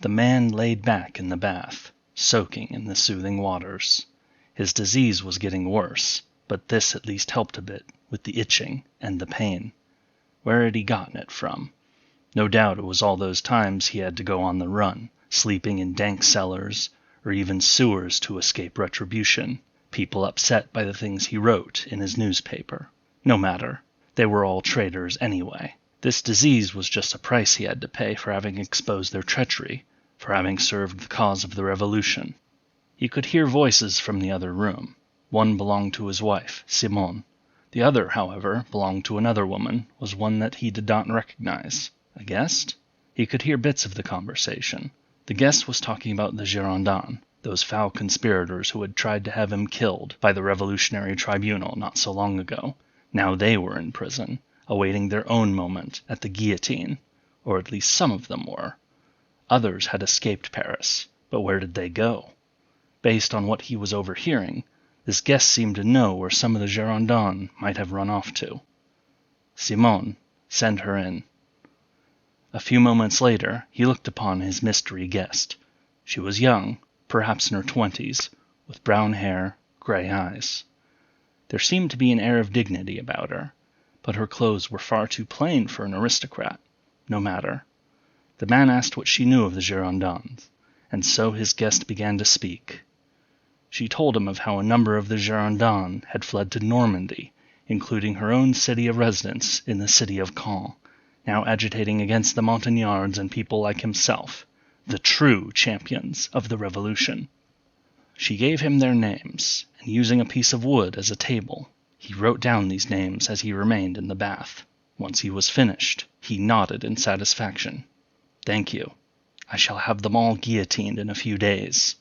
The man laid back in the bath, soaking in the soothing waters. His disease was getting worse, but this at least helped a bit with the itching and the pain. Where had he gotten it from? No doubt it was all those times he had to go on the run, sleeping in dank cellars, or even sewers to escape retribution, people upset by the things he wrote in his newspaper. No matter, they were all traitors anyway. This disease was just a price he had to pay for having exposed their treachery, for having served the cause of the revolution. He could hear voices from the other room. One belonged to his wife, Simone. The other, however, belonged to another woman, was one that he did not recognize. A guest? He could hear bits of the conversation. The guest was talking about the Girondins, those foul conspirators who had tried to have him killed by the Revolutionary Tribunal not so long ago. Now they were in prison, awaiting their own moment at the guillotine, or at least some of them were. Others had escaped Paris, but where did they go? Based on what he was overhearing, this guest seemed to know where some of the Girondins might have run off to. Simone, send her in. A few moments later, he looked upon his mystery guest. She was young, perhaps in her 20s, with brown hair, gray eyes. There seemed to be an air of dignity about her, but her clothes were far too plain for an aristocrat. No matter. The man asked what she knew of the Girondins, and so his guest began to speak. She told him of how a number of the Girondins had fled to Normandy, including her own city of residence in the city of Caen, now agitating against the Montagnards and people like himself, the true champions of the revolution. She gave him their names, and using a piece of wood as a table, he wrote down these names as he remained in the bath. Once he was finished, he nodded in satisfaction. "Thank you. I shall have them all guillotined in a few days."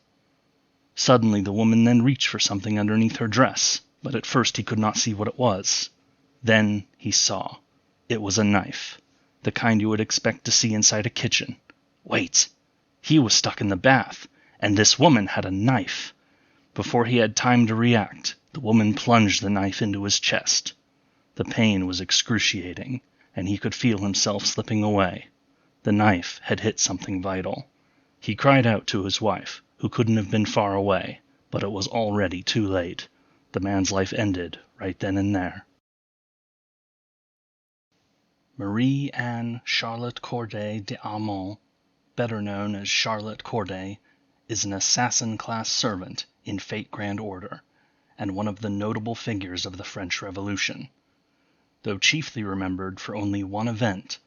Suddenly the woman then reached for something underneath her dress, but at first he could not see what it was. Then he saw. It was a knife, the kind you would expect to see inside a kitchen. Wait! He was stuck in the bath, and this woman had a knife. Before he had time to react, the woman plunged the knife into his chest. The pain was excruciating, and he could feel himself slipping away. The knife had hit something vital. He cried out to his wife, who couldn't have been far away, but it was already too late. The man's life ended right then and there. Marie-Anne Charlotte Corday d'Aumont, better known as Charlotte Corday, is an assassin-class servant in Fate Grand Order, and one of the notable figures of the French Revolution. Though chiefly remembered for only one event,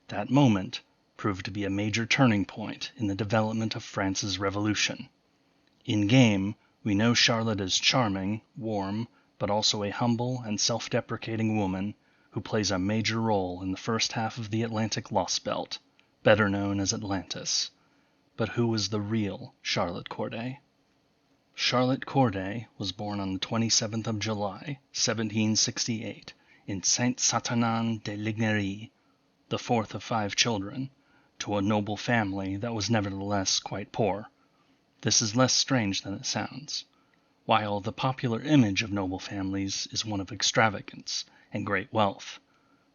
that moment proved to be a major turning point in the development of France's revolution. In-game, we know Charlotte as charming, warm, but also a humble and self-deprecating woman who plays a major role in the first half of the Atlantic Lostbelt, better known as Atlantis. But who was the real Charlotte Corday? Charlotte Corday was born on the 27th of July, 1768, in Saint-Saturnin-de-Lignery, the fourth of 5 children, to a noble family that was nevertheless quite poor. This is less strange than it sounds. While the popular image of noble families is one of extravagance and great wealth,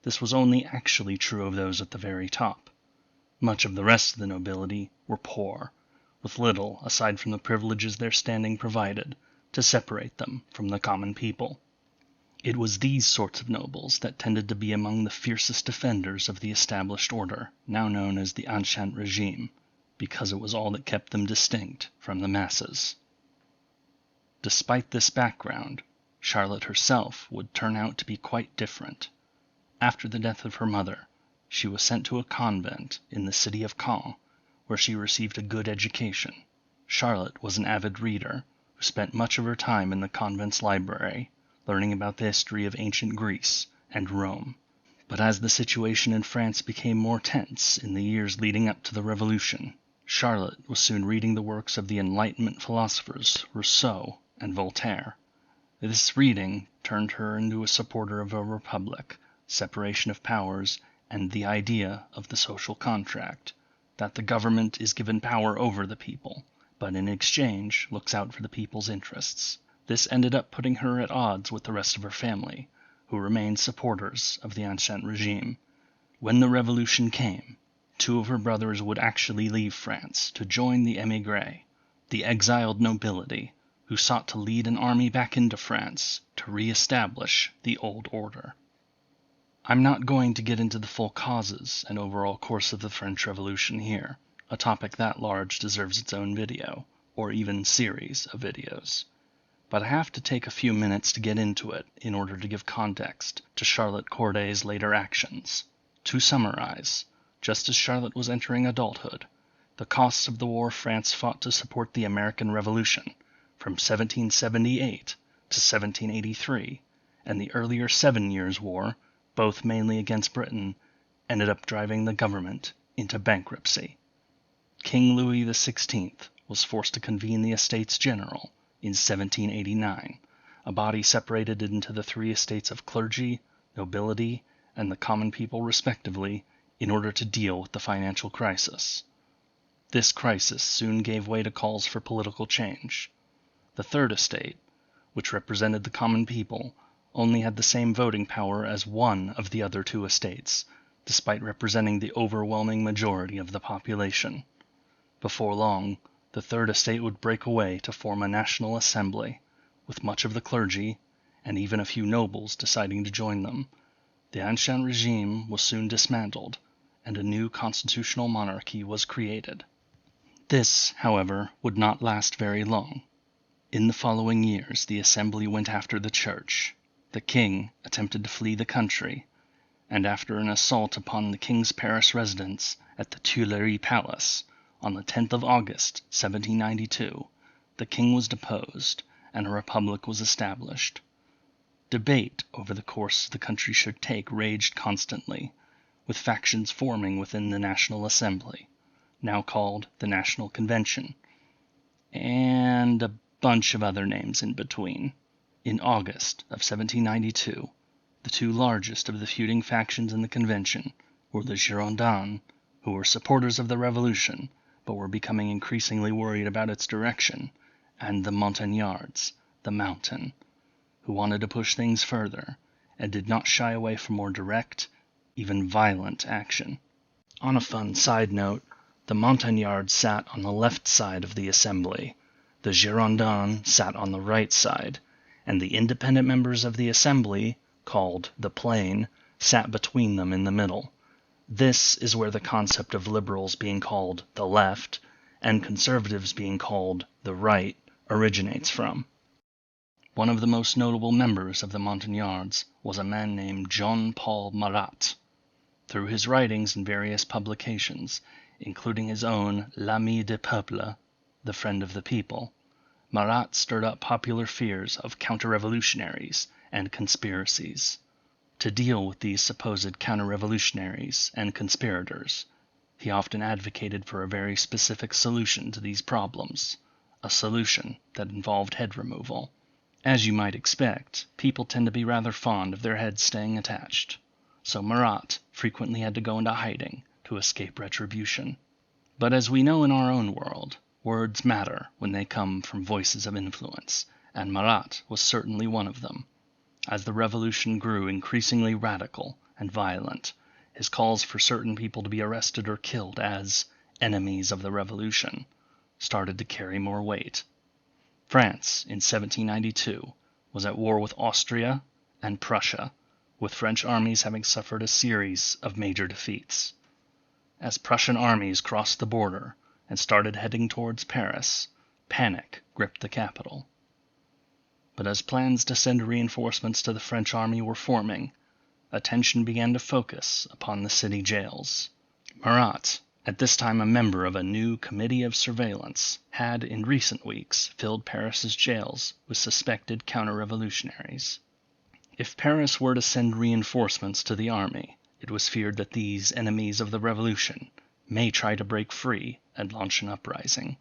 this was only actually true of those at the very top. Much of the rest of the nobility were poor, with little, aside from the privileges their standing provided, to separate them from the common people. It was these sorts of nobles that tended to be among the fiercest defenders of the established order, now known as the Ancient Regime, because it was all that kept them distinct from the masses. Despite this background, Charlotte herself would turn out to be quite different. After the death of her mother, she was sent to a convent in the city of Caen, where she received a good education. Charlotte was an avid reader, who spent much of her time in the convent's library, learning about the history of ancient Greece and Rome. But as the situation in France became more tense in the years leading up to the Revolution, Charlotte was soon reading the works of the Enlightenment philosophers Rousseau and Voltaire. This reading turned her into a supporter of a republic, separation of powers, and the idea of the social contract, that the government is given power over the people, but in exchange looks out for the people's interests. This ended up putting her at odds with the rest of her family, who remained supporters of the Ancient Regime. When the revolution came, two of her brothers would actually leave France to join the émigrés, the exiled nobility, who sought to lead an army back into France to re-establish the old order. I'm not going to get into the full causes and overall course of the French Revolution here. A topic that large deserves its own video, or even series of videos. But I have to take a few minutes to get into it in order to give context to Charlotte Corday's later actions. To summarize, just as Charlotte was entering adulthood, the costs of the war France fought to support the American Revolution from 1778 to 1783, and the earlier 7 Years' War, both mainly against Britain, ended up driving the government into bankruptcy. King Louis XVI was forced to convene the Estates General in 1789, a body separated into the three estates of clergy, nobility, and the common people respectively, in order to deal with the financial crisis. This crisis soon gave way to calls for political change. The Third Estate, which represented the common people, only had the same voting power as one of the other two estates, despite representing the overwhelming majority of the population. Before long, the Third Estate would break away to form a national assembly, with much of the clergy, and even a few nobles, deciding to join them. The ancien regime was soon dismantled, and a new constitutional monarchy was created. This, however, would not last very long. In the following years, the assembly went after the church. The king attempted to flee the country, and after an assault upon the king's Paris residence at the Tuileries Palace, on the 10th of August, 1792, the king was deposed, and a republic was established. Debate over the course the country should take raged constantly, with factions forming within the National Assembly, now called the National Convention, and a bunch of other names in between. In August of 1792, the two largest of the feuding factions in the convention were the Girondins, who were supporters of the revolution, but were becoming increasingly worried about its direction, and the Montagnards, the Mountain, who wanted to push things further, and did not shy away from more direct, even violent action. On a fun side note, the Montagnards sat on the left side of the assembly, the Girondins sat on the right side, and the independent members of the assembly, called the Plain, sat between them in the middle. This is where the concept of liberals being called the left and conservatives being called the right originates from. One of the most notable members of the Montagnards was a man named Jean-Paul Marat. Through his writings in various publications, including his own L'Ami du Peuple, the Friend of the People, Marat stirred up popular fears of counter-revolutionaries and conspiracies. To deal with these supposed counter-revolutionaries and conspirators, he often advocated for a very specific solution to these problems, a solution that involved head removal. As you might expect, people tend to be rather fond of their heads staying attached, so Marat frequently had to go into hiding to escape retribution. But as we know in our own world, words matter when they come from voices of influence, and Marat was certainly one of them. As the revolution grew increasingly radical and violent, his calls for certain people to be arrested or killed as enemies of the revolution started to carry more weight. France, in 1792, was at war with Austria and Prussia, with French armies having suffered a series of major defeats. As Prussian armies crossed the border and started heading towards Paris, panic gripped the capital. But as plans to send reinforcements to the French army were forming, attention began to focus upon the city jails. Marat, at this time a member of a new committee of surveillance, had in recent weeks filled Paris's jails with suspected counter-revolutionaries. If Paris were to send reinforcements to the army, it was feared that these enemies of the revolution may try to break free and launch an uprising.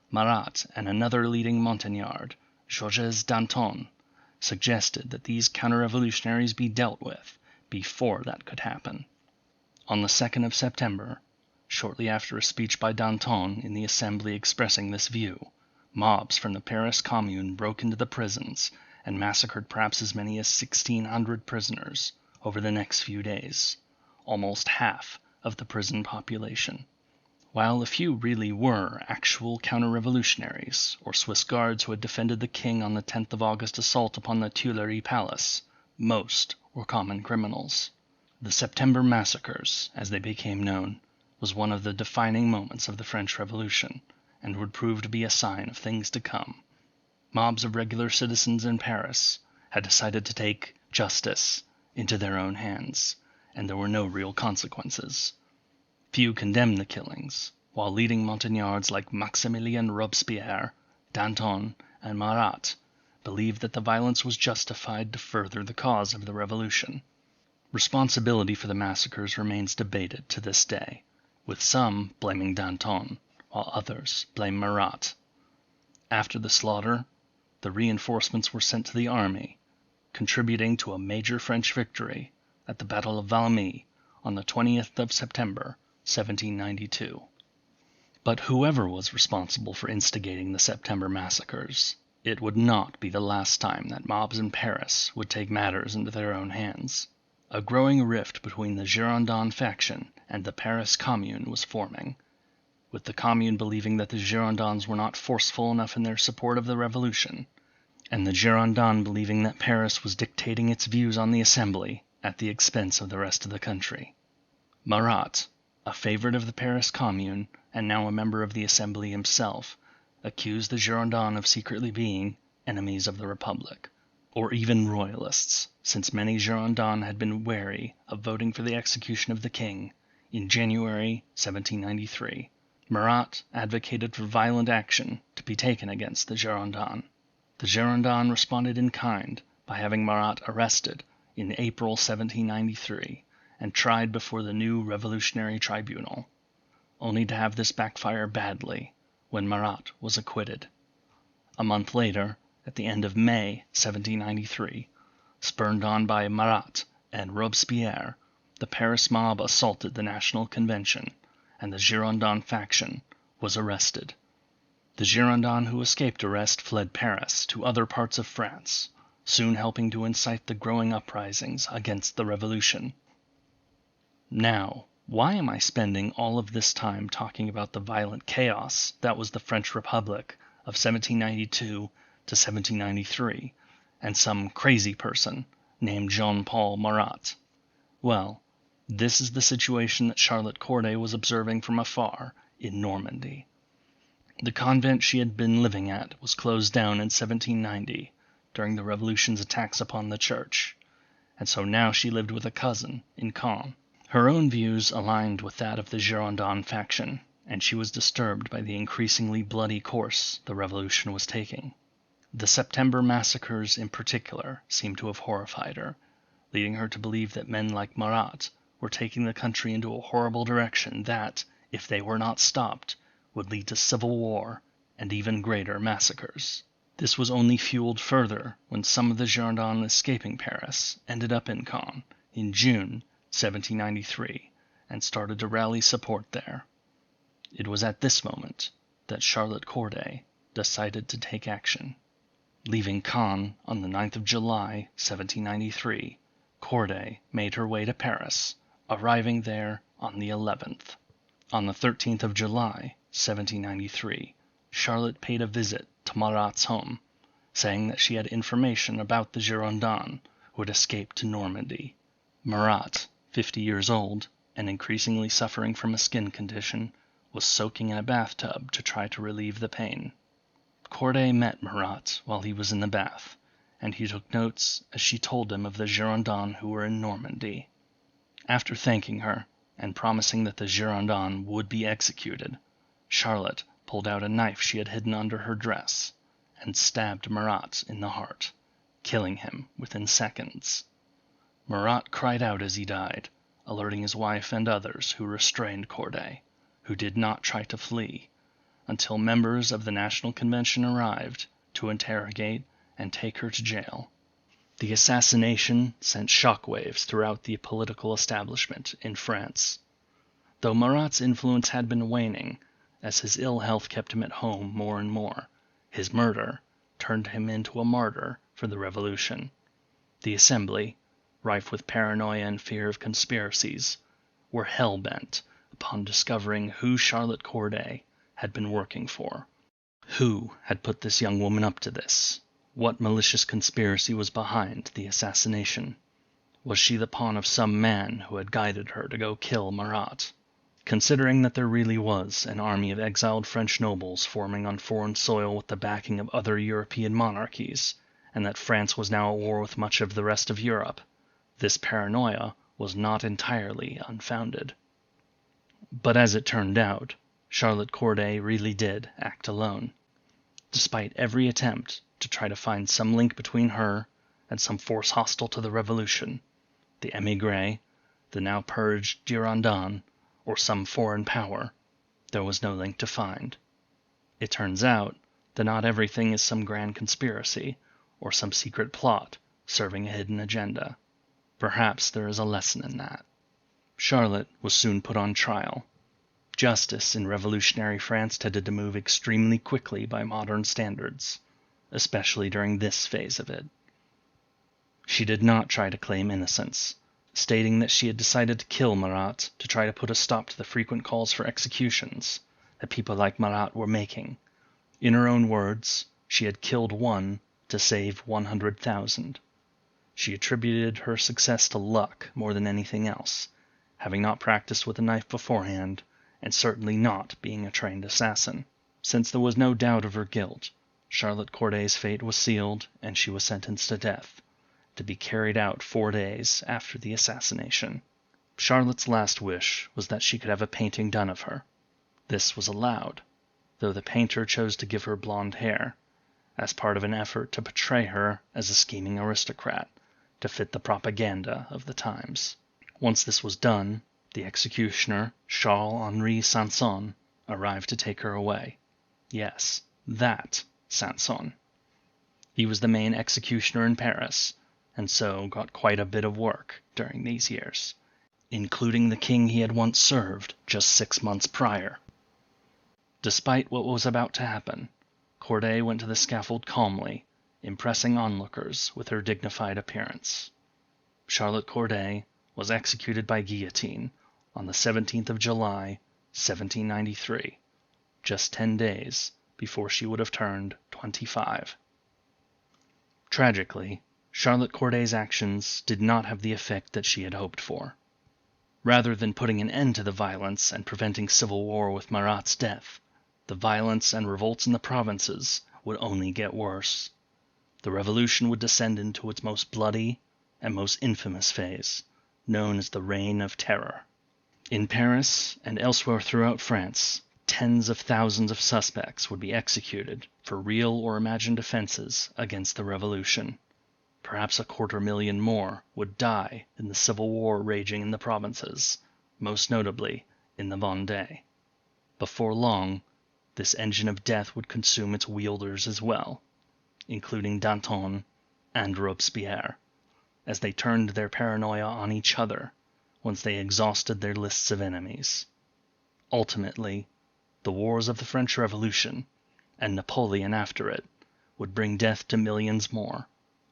Marat and another leading Montagnard, Georges Danton, suggested that these counter-revolutionaries be dealt with before that could happen. On the 2nd of September, shortly after a speech by Danton in the Assembly expressing this view, mobs from the Paris Commune broke into the prisons and massacred perhaps as many as 1,600 prisoners over the next few days, almost half of the prison population. While a few really were actual counter-revolutionaries, or Swiss guards who had defended the king on the 10th of August assault upon the Tuileries Palace, most were common criminals. The September Massacres, as they became known, was one of the defining moments of the French Revolution, and would prove to be a sign of things to come. Mobs of regular citizens in Paris had decided to take justice into their own hands, and there were no real consequences. Few condemned the killings, while leading Montagnards like Maximilien Robespierre, Danton, and Marat believed that the violence was justified to further the cause of the revolution. Responsibility for the massacres remains debated to this day, with some blaming Danton, while others blame Marat. After the slaughter, the reinforcements were sent to the army, contributing to a major French victory at the Battle of Valmy on the 20th of September, 1792. But whoever was responsible for instigating the September massacres, it would not be the last time that mobs in Paris would take matters into their own hands. A growing rift between the Girondin faction and the Paris Commune was forming, with the Commune believing that the Girondins were not forceful enough in their support of the revolution, and the Girondins believing that Paris was dictating its views on the Assembly at the expense of the rest of the country. Marat, a favorite of the Paris Commune and now a member of the Assembly himself, accused the Girondins of secretly being enemies of the Republic, or even royalists, since many Girondins had been wary of voting for the execution of the king in January 1793. Marat advocated for violent action to be taken against the Girondins. The Girondins responded in kind by having Marat arrested in April 1793 and tried before the new revolutionary tribunal, only to have this backfire badly when Marat was acquitted. A month later, at the end of May 1793, spurred on by Marat and Robespierre, the Paris mob assaulted the National Convention, and the Girondin faction was arrested. The Girondins who escaped arrest fled Paris to other parts of France, soon helping to incite the growing uprisings against the revolution. Now, why am I spending all of this time talking about the violent chaos that was the French Republic of 1792 to 1793, and some crazy person named Jean-Paul Marat? Well, this is the situation that Charlotte Corday was observing from afar in Normandy. The convent she had been living at was closed down in 1790 during the Revolution's attacks upon the church, and so now she lived with a cousin in Caen. Her own views aligned with that of the Girondin faction, and she was disturbed by the increasingly bloody course the revolution was taking. The September massacres in particular seemed to have horrified her, leading her to believe that men like Marat were taking the country into a horrible direction that, if they were not stopped, would lead to civil war and even greater massacres. This was only fueled further when some of the Girondins escaping Paris ended up in Caen in June 1793 and started to rally support there. It was at this moment that Charlotte Corday decided to take action. Leaving Caen on the 9th of July 1793, Corday made her way to Paris, arriving there on the 11th. On the 13th of July 1793, Charlotte paid a visit to Marat's home, saying that she had information about the Girondins who had escaped to Normandy. Marat, 50 years old, and increasingly suffering from a skin condition, was soaking in a bathtub to try to relieve the pain. Corday met Marat while he was in the bath, and he took notes as she told him of the Girondins who were in Normandy. After thanking her, and promising that the Girondins would be executed, Charlotte pulled out a knife she had hidden under her dress, and stabbed Marat in the heart, killing him within seconds. Marat cried out as he died, alerting his wife and others who restrained Corday, who did not try to flee, until members of the National Convention arrived to interrogate and take her to jail. The assassination sent shockwaves throughout the political establishment in France. Though Marat's influence had been waning, as his ill health kept him at home more and more, his murder turned him into a martyr for the revolution. The Assembly, rife with paranoia and fear of conspiracies, were hell-bent upon discovering who Charlotte Corday had been working for. Who had put this young woman up to this? What malicious conspiracy was behind the assassination? Was she the pawn of some man who had guided her to go kill Marat? Considering that there really was an army of exiled French nobles forming on foreign soil with the backing of other European monarchies, and that France was now at war with much of the rest of Europe, this paranoia was not entirely unfounded. But as it turned out, Charlotte Corday really did act alone. Despite every attempt to try to find some link between her and some force hostile to the revolution, the émigré, the now purged Girondins, or some foreign power, there was no link to find. It turns out that not everything is some grand conspiracy or some secret plot serving a hidden agenda. Perhaps there is a lesson in that. Charlotte was soon put on trial. Justice in revolutionary France tended to move extremely quickly by modern standards, especially during this phase of it. She did not try to claim innocence, stating that she had decided to kill Marat to try to put a stop to the frequent calls for executions that people like Marat were making. In her own words, she had killed one to save 100,000. She attributed her success to luck more than anything else, having not practiced with a knife beforehand, and certainly not being a trained assassin. Since there was no doubt of her guilt, Charlotte Corday's fate was sealed, and she was sentenced to death, to be carried out 4 days after the assassination. Charlotte's last wish was that she could have a painting done of her. This was allowed, though the painter chose to give her blonde hair, as part of an effort to portray her as a scheming aristocrat, to fit the propaganda of the times. Once this was done, the executioner, Charles-Henri Sanson, arrived to take her away. Yes, that Sanson. He was the main executioner in Paris, and so got quite a bit of work during these years, including the king he had once served just 6 months prior. Despite what was about to happen, Corday went to the scaffold calmly, impressing onlookers with her dignified appearance. Charlotte Corday was executed by guillotine on the 17th of July, 1793, just 10 days before she would have turned 25. Tragically, Charlotte Corday's actions did not have the effect that she had hoped for. Rather than putting an end to the violence and preventing civil war with Marat's death, the violence and revolts in the provinces would only get worse. The revolution would descend into its most bloody and most infamous phase, known as the Reign of Terror. In Paris and elsewhere throughout France, tens of thousands of suspects would be executed for real or imagined offenses against the revolution. Perhaps 250,000 more would die in the civil war raging in the provinces, most notably in the Vendée. Before long, this engine of death would consume its wielders as well, including Danton and Robespierre, as they turned their paranoia on each other once they exhausted their lists of enemies. Ultimately, the wars of the French Revolution, and Napoleon after it, would bring death to millions more,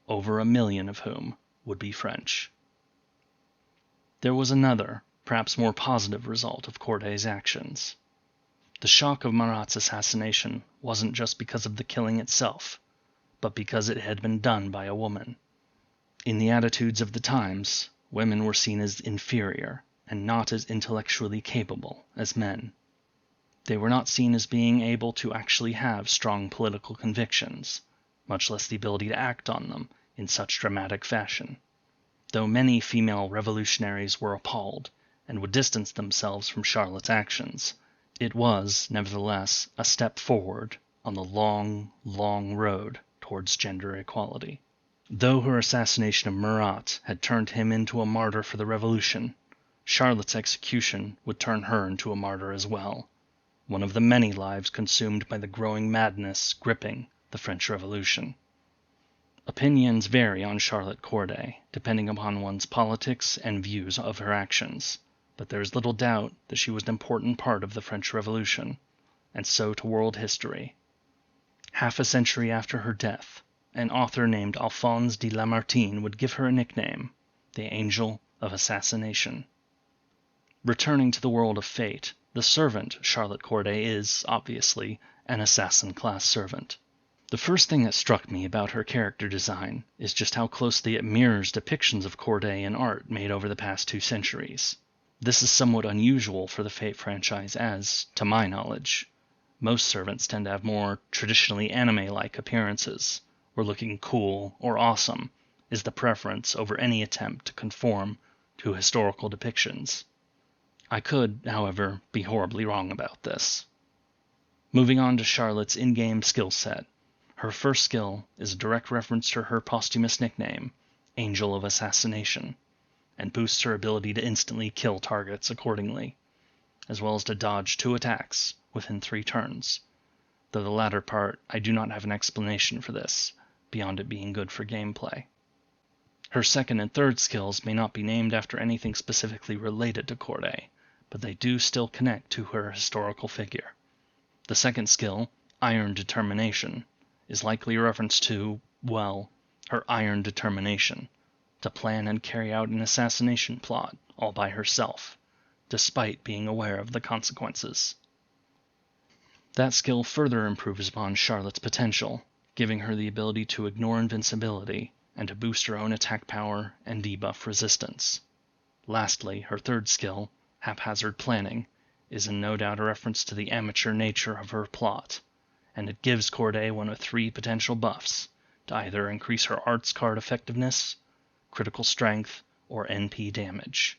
over 1 million of whom would be French. There was another, perhaps more positive result of Corday's actions. The shock of Marat's assassination wasn't just because of the killing itself, but because it had been done by a woman. In the attitudes of the times, women were seen as inferior and not as intellectually capable as men. They were not seen as being able to actually have strong political convictions, much less the ability to act on them in such dramatic fashion. Though many female revolutionaries were appalled and would distance themselves from Charlotte's actions, it was, nevertheless, a step forward on the long, long road towards gender equality. Though her assassination of Marat had turned him into a martyr for the revolution, Charlotte's execution would turn her into a martyr as well, one of the many lives consumed by the growing madness gripping the French Revolution. Opinions vary on Charlotte Corday, depending upon one's politics and views of her actions, but there is little doubt that she was an important part of the French Revolution, and so to world history. Half a century after her death, an author named Alphonse de Lamartine would give her a nickname, the Angel of Assassination. Returning to the world of Fate, the servant, Charlotte Corday, is, obviously, an assassin-class servant. The first thing that struck me about her character design is just how closely it mirrors depictions of Corday in art made over the past 2 centuries. This is somewhat unusual for the Fate franchise as, to my knowledge, most servants tend to have more traditionally anime-like appearances, where looking cool or awesome is the preference over any attempt to conform to historical depictions. I could, however, be horribly wrong about this. Moving on to Charlotte's in-game skill set. Her first skill is a direct reference to her posthumous nickname, Angel of Assassination, and boosts her ability to instantly kill targets accordingly, as well as to dodge 2 attacks within 3 turns, though the latter part I do not have an explanation for this, beyond it being good for gameplay. Her second and third skills may not be named after anything specifically related to Corday, but they do still connect to her historical figure. The second skill, Iron Determination, is likely a reference to, well, her iron determination to plan and carry out an assassination plot all by herself, despite being aware of the consequences. That skill further improves upon Charlotte's potential, giving her the ability to ignore invincibility and to boost her own attack power and debuff resistance. Lastly, her third skill, Haphazard Planning, is in no doubt a reference to the amateur nature of her plot, and it gives Corday one of 3 potential buffs to either increase her arts card effectiveness, critical strength, or NP damage.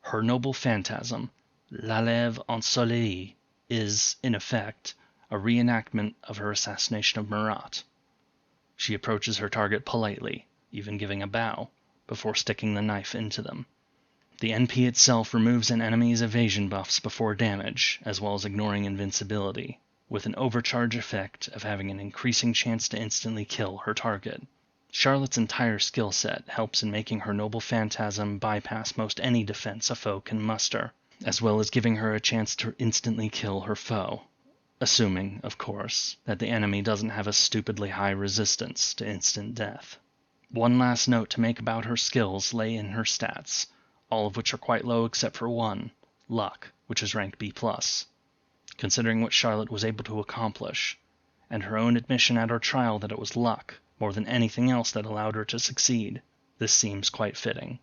Her noble phantasm, La Lève Ensoleillée, is, in effect, a reenactment of her assassination of Marat. She approaches her target politely, even giving a bow, before sticking the knife into them. The NP itself removes an enemy's evasion buffs before damage, as well as ignoring invincibility, with an overcharge effect of having an increasing chance to instantly kill her target. Charlotte's entire skill set helps in making her noble phantasm bypass most any defense a foe can muster, as well as giving her a chance to instantly kill her foe, assuming, of course, that the enemy doesn't have a stupidly high resistance to instant death. One last note to make about her skills lay in her stats, all of which are quite low except for one, Luck, which is ranked B+. Considering what Charlotte was able to accomplish, and her own admission at our trial that it was luck, more than anything else that allowed her to succeed, this seems quite fitting.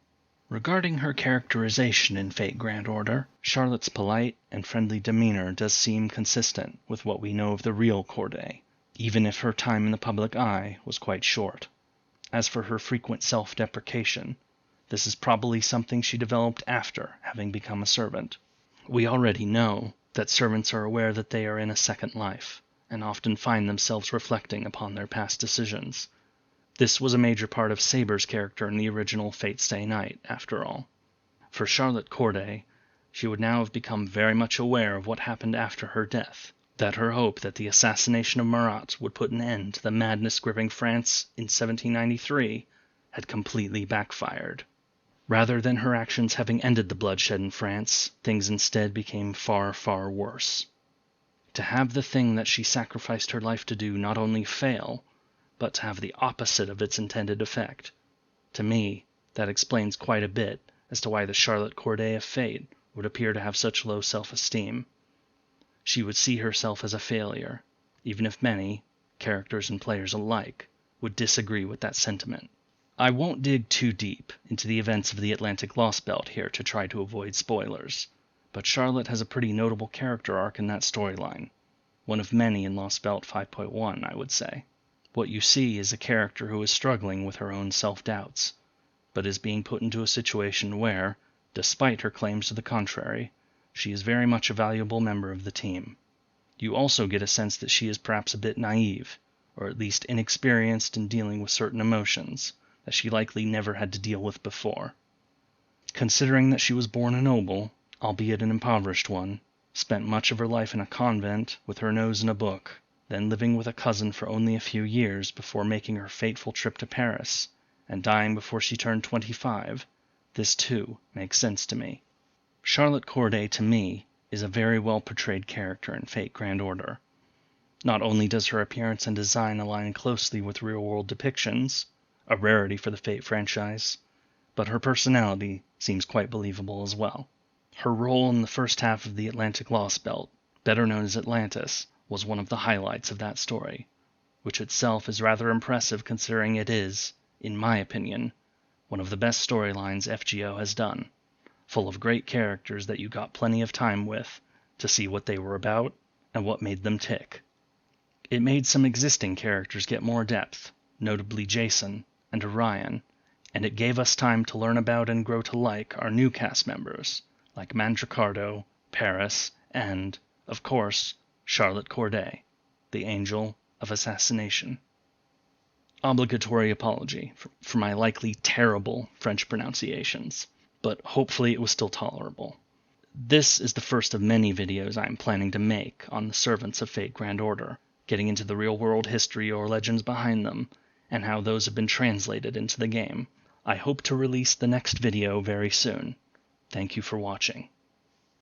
Regarding her characterization in Fate Grand Order, Charlotte's polite and friendly demeanor does seem consistent with what we know of the real Corday, even if her time in the public eye was quite short. As for her frequent self-deprecation, this is probably something she developed after having become a servant. We already know that servants are aware that they are in a second life, and often find themselves reflecting upon their past decisions. This was a major part of Saber's character in the original Fate Stay Night, after all. For Charlotte Corday, she would now have become very much aware of what happened after her death, that her hope that the assassination of Marat would put an end to the madness gripping France in 1793 had completely backfired. Rather than her actions having ended the bloodshed in France, things instead became far, far worse. To have the thing that she sacrificed her life to do not only fail, but to have the opposite of its intended effect, to me, that explains quite a bit as to why the Charlotte Corday of Fate would appear to have such low self-esteem. She would see herself as a failure, even if many, characters and players alike, would disagree with that sentiment. I won't dig too deep into the events of the Atlantic Lostbelt here to try to avoid spoilers, but Charlotte has a pretty notable character arc in that storyline, one of many in Lostbelt 5.1, I would say. What you see is a character who is struggling with her own self-doubts, but is being put into a situation where, despite her claims to the contrary, she is very much a valuable member of the team. You also get a sense that she is perhaps a bit naive, or at least inexperienced in dealing with certain emotions that she likely never had to deal with before. Considering that she was born a noble, albeit an impoverished one, spent much of her life in a convent with her nose in a book, then living with a cousin for only a few years before making her fateful trip to Paris, and dying before she turned 25, this too makes sense to me. Charlotte Corday, to me, is a very well portrayed character in Fate Grand Order. Not only does her appearance and design align closely with real-world depictions, a rarity for the Fate franchise, but her personality seems quite believable as well. Her role in the first half of the Atlantic Lostbelt, better known as Atlantis, was one of the highlights of that story, which itself is rather impressive considering it is, in my opinion, one of the best storylines FGO has done, full of great characters that you got plenty of time with to see what they were about and what made them tick. It made some existing characters get more depth, notably Jason and Orion, and it gave us time to learn about and grow to like our new cast members, like Mandracardo, Paris, and, of course, Charlotte Corday, the Angel of Assassination. Obligatory apology for my likely terrible French pronunciations, but hopefully it was still tolerable. This is the first of many videos I am planning to make on the Servants of Fate Grand Order, getting into the real-world history or legends behind them, and how those have been translated into the game. I hope to release the next video very soon. Thank you for watching.